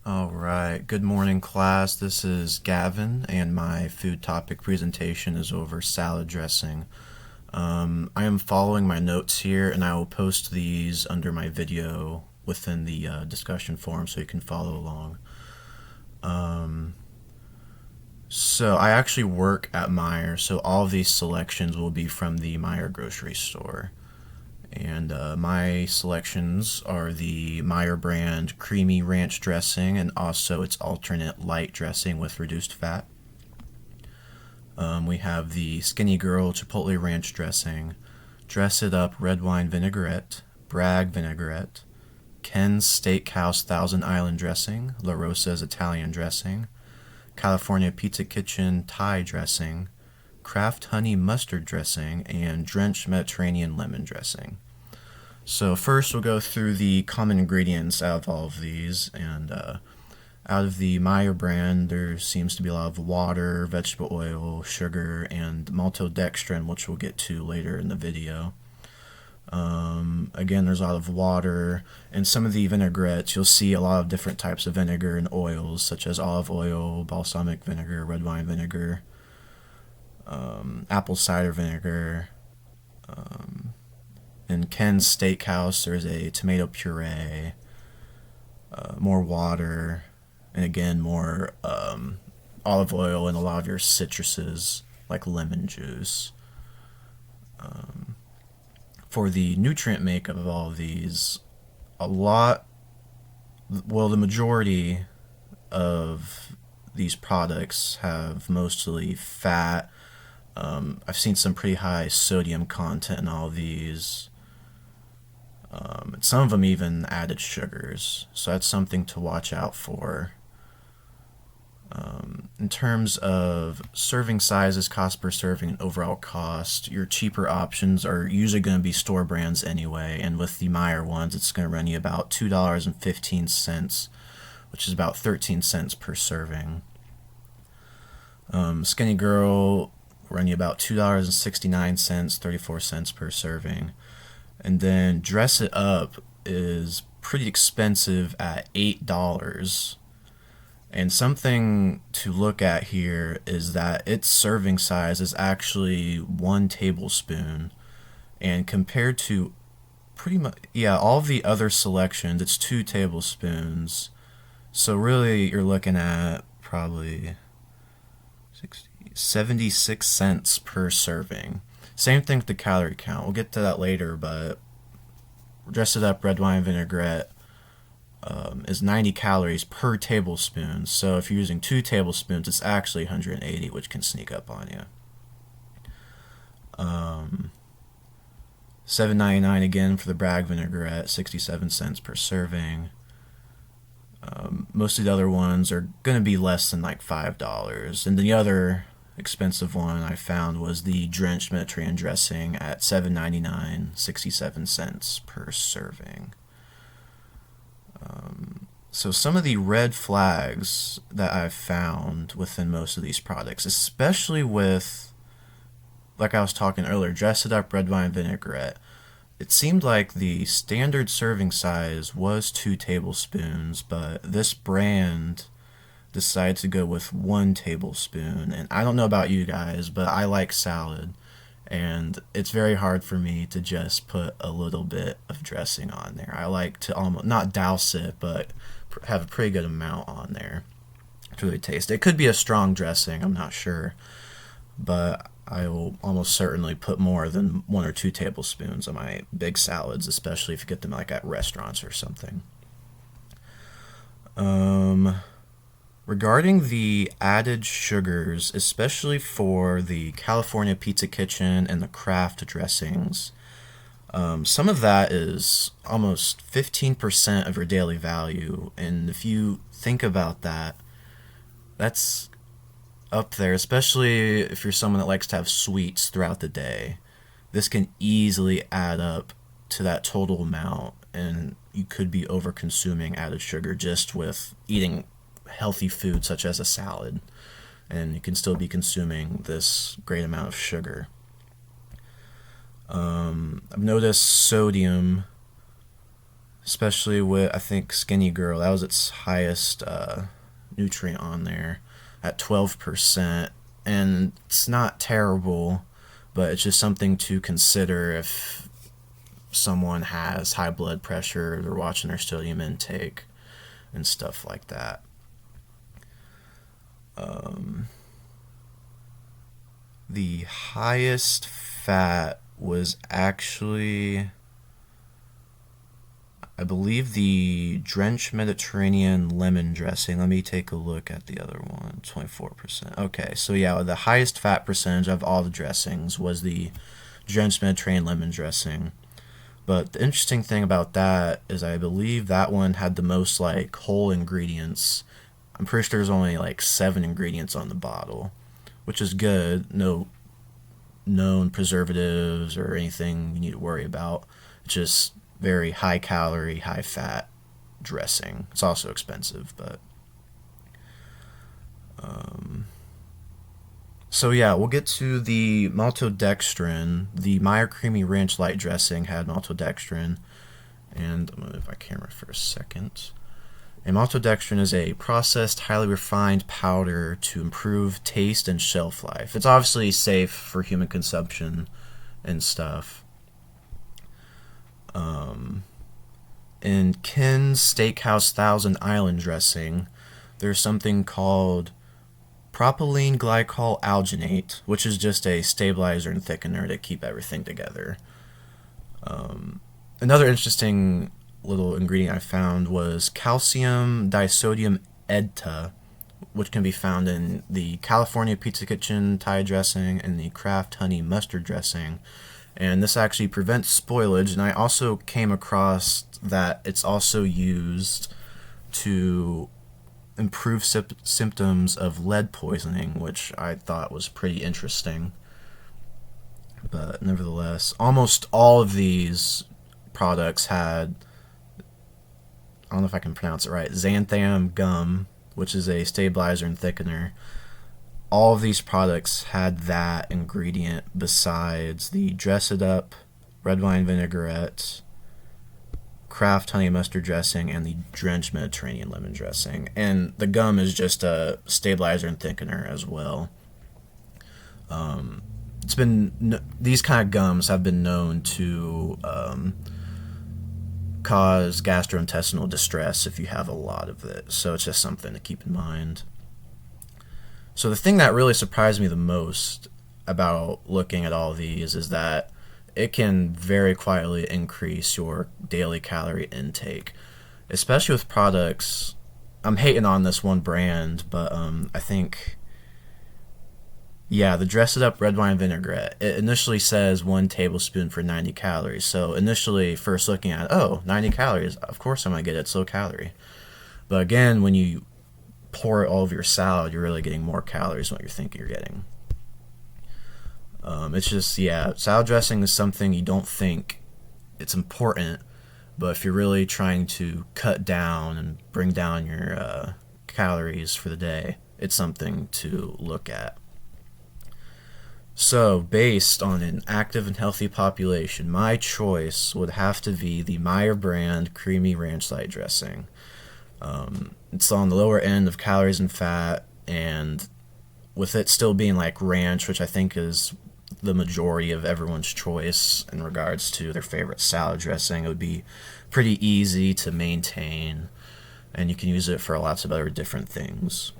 All right. Good morning, class. This is Gavin, and my food topic presentation is over salad dressing. I am following my notes here, and I will post these under my video within the discussion forum so you can follow along. So I actually work at Meijer, so all of these selections will be from the Meijer grocery store. And my selections are the Meijer brand creamy ranch dressing and also its alternate light dressing with reduced fat. We have the Skinny Girl Chipotle Ranch dressing, Dress It Up red wine vinaigrette, Bragg vinaigrette, Ken's Steakhouse Thousand Island dressing, La Rosa's Italian dressing, California Pizza Kitchen Thai dressing, Kraft Honey Mustard dressing, and Drenched Mediterranean lemon dressing. So first we'll go through the common ingredients out of all of these, and out of the Meijer brand, there seems to be a lot of water, vegetable oil, sugar, and maltodextrin, which we'll get to later in the video. Again, there's a lot of water. In some of the vinaigrettes, you'll see a lot of different types of vinegar and oils, such as olive oil, balsamic vinegar, red wine vinegar, apple cider vinegar. In Ken's Steakhouse, there's a tomato puree, more water, and again, more olive oil and a lot of your citruses, like lemon juice. For the nutrient makeup of all of these, the majority of these products have mostly fat. I've seen some pretty high sodium content in all of these. Some of them even added sugars, so that's something to watch out for. In terms of serving sizes, cost per serving, and overall cost, your cheaper options are usually going to be store brands anyway, and with the Meijer ones, it's going to run you about $2.15, which is about 13 cents per serving. Skinny Girl will run you about $2.69, 34 cents per serving. And then Dress It Up is pretty expensive at $8. And something to look at here is that its serving size is actually 1 tablespoon. And compared to all of the other selections, it's 2 tablespoons. So really, you're looking at probably 76 cents per serving. Same thing with the calorie count. We'll get to that later, but Dress It Up red wine vinaigrette is 90 calories per tablespoon. So if you're using 2 tablespoons, it's actually 180, which can sneak up on you. $7.99 again for the Bragg vinaigrette, 67 cents per serving. Most of the other ones are going to be less than like $5. And the other expensive one I found was the Drenched Mediterranean dressing at $7.99, 67 cents per serving. So some of the red flags that I've found within most of these products, especially with, like I was talking earlier, Dress It Up red wine vinaigrette, it seemed like the standard serving size was 2 tablespoons, but this brand decided to go with 1 tablespoon. And I don't know about you guys, but I like salad, and it's very hard for me to just put a little bit of dressing on there. I like to almost not douse it, but have a pretty good amount on there to really taste it. It could be a strong dressing, I'm not sure, but I will almost certainly put more than 1 or 2 tablespoons on my big salads, especially if you get them like at restaurants or something. Regarding the added sugars, especially for the California Pizza Kitchen and the Kraft dressings, some of that is almost 15% of your daily value. And if you think about that, that's up there, especially if you're someone that likes to have sweets throughout the day. This can easily add up to that total amount, and you could be over consuming added sugar just with eating healthy food such as a salad, and you can still be consuming this great amount of sugar. I've noticed sodium especially with, I think, Skinny Girl. That was its highest nutrient on there at 12%. And it's not terrible, but it's just something to consider if someone has high blood pressure, they're watching their sodium intake and stuff like that. Um, the highest fat was actually, I believe, the Drenched Mediterranean lemon dressing. Let me take a look at the other one. 24%. Okay, so yeah, the highest fat percentage of all the dressings was the Drenched Mediterranean lemon dressing. But the interesting thing about that is I believe that one had the most like whole ingredients. I'm pretty sure there's only like 7 ingredients on the bottle, which is good. No known preservatives or anything you need to worry about. It's just very high calorie, high fat dressing. It's also expensive, but um, so yeah, we'll get to the maltodextrin. The Meyer Creamy Ranch Light dressing had maltodextrin, and I'm gonna move my camera for a second. And maltodextrin is a processed, highly refined powder to improve taste and shelf life. It's obviously safe for human consumption and stuff. Um, in Ken's Steakhouse Thousand Island dressing, there's something called propylene glycol alginate, which is just a stabilizer and thickener to keep everything together. Another interesting little ingredient I found was calcium disodium EDTA, which can be found in the California Pizza Kitchen Thai dressing and the Kraft Honey Mustard dressing. And this actually prevents spoilage, and I also came across that it's also used to improve symptoms of lead poisoning, which I thought was pretty interesting. But nevertheless, almost all of these products had, I don't know if I can pronounce it right, xanthan gum, which is a stabilizer and thickener. All of these products had that ingredient besides the Dress It Up red wine vinaigrette, Kraft honey mustard dressing, and the Drenched Mediterranean lemon dressing. And the gum is just a stabilizer and thickener as well. It's been these kind of gums have been known to cause gastrointestinal distress if you have a lot of it. So it's just something to keep in mind. So the thing that really surprised me the most about looking at all of these is that it can very quietly increase your daily calorie intake, especially with products. I'm hating on this one brand, but I think, yeah, the Dress It Up red wine vinaigrette, it initially says 1 tablespoon for 90 calories. So initially, first looking at, 90 calories, of course I'm going to get it, it's low calorie. But again, when you pour it all over your salad, you're really getting more calories than what you're thinking you're getting. It's just, yeah, salad dressing is something you don't think it's important, but if you're really trying to cut down and bring down your calories for the day, it's something to look at. So, based on an active and healthy population, my choice would have to be the Meyer brand Creamy Ranch Light dressing. It's on the lower end of calories and fat, and with it still being like ranch, which I think is the majority of everyone's choice in regards to their favorite salad dressing, it would be pretty easy to maintain, and you can use it for lots of other different things.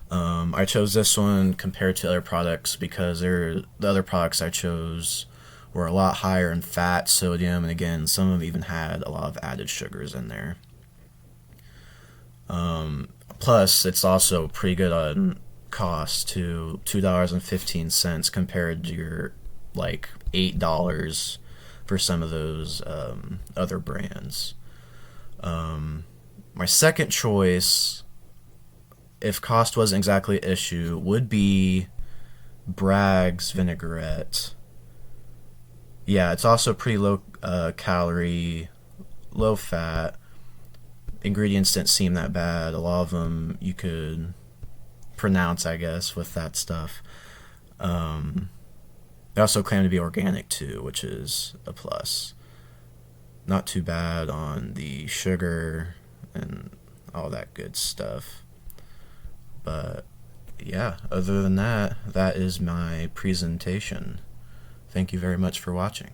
I chose this one compared to other products because the other products I chose were a lot higher in fat, sodium, and again, some of them even had a lot of added sugars in there. Plus, it's also pretty good on cost to $2.15 compared to your like $8 for some of those other brands. My second choice, if cost wasn't exactly an issue, would be Bragg's vinaigrette. Yeah, it's also pretty low calorie, low fat. Ingredients didn't seem that bad. A lot of them you could pronounce, I guess, with that stuff. They also claim to be organic too, which is a plus. not too bad on the sugar and all that good stuff. But yeah, other than that, that is my presentation. Thank you very much for watching.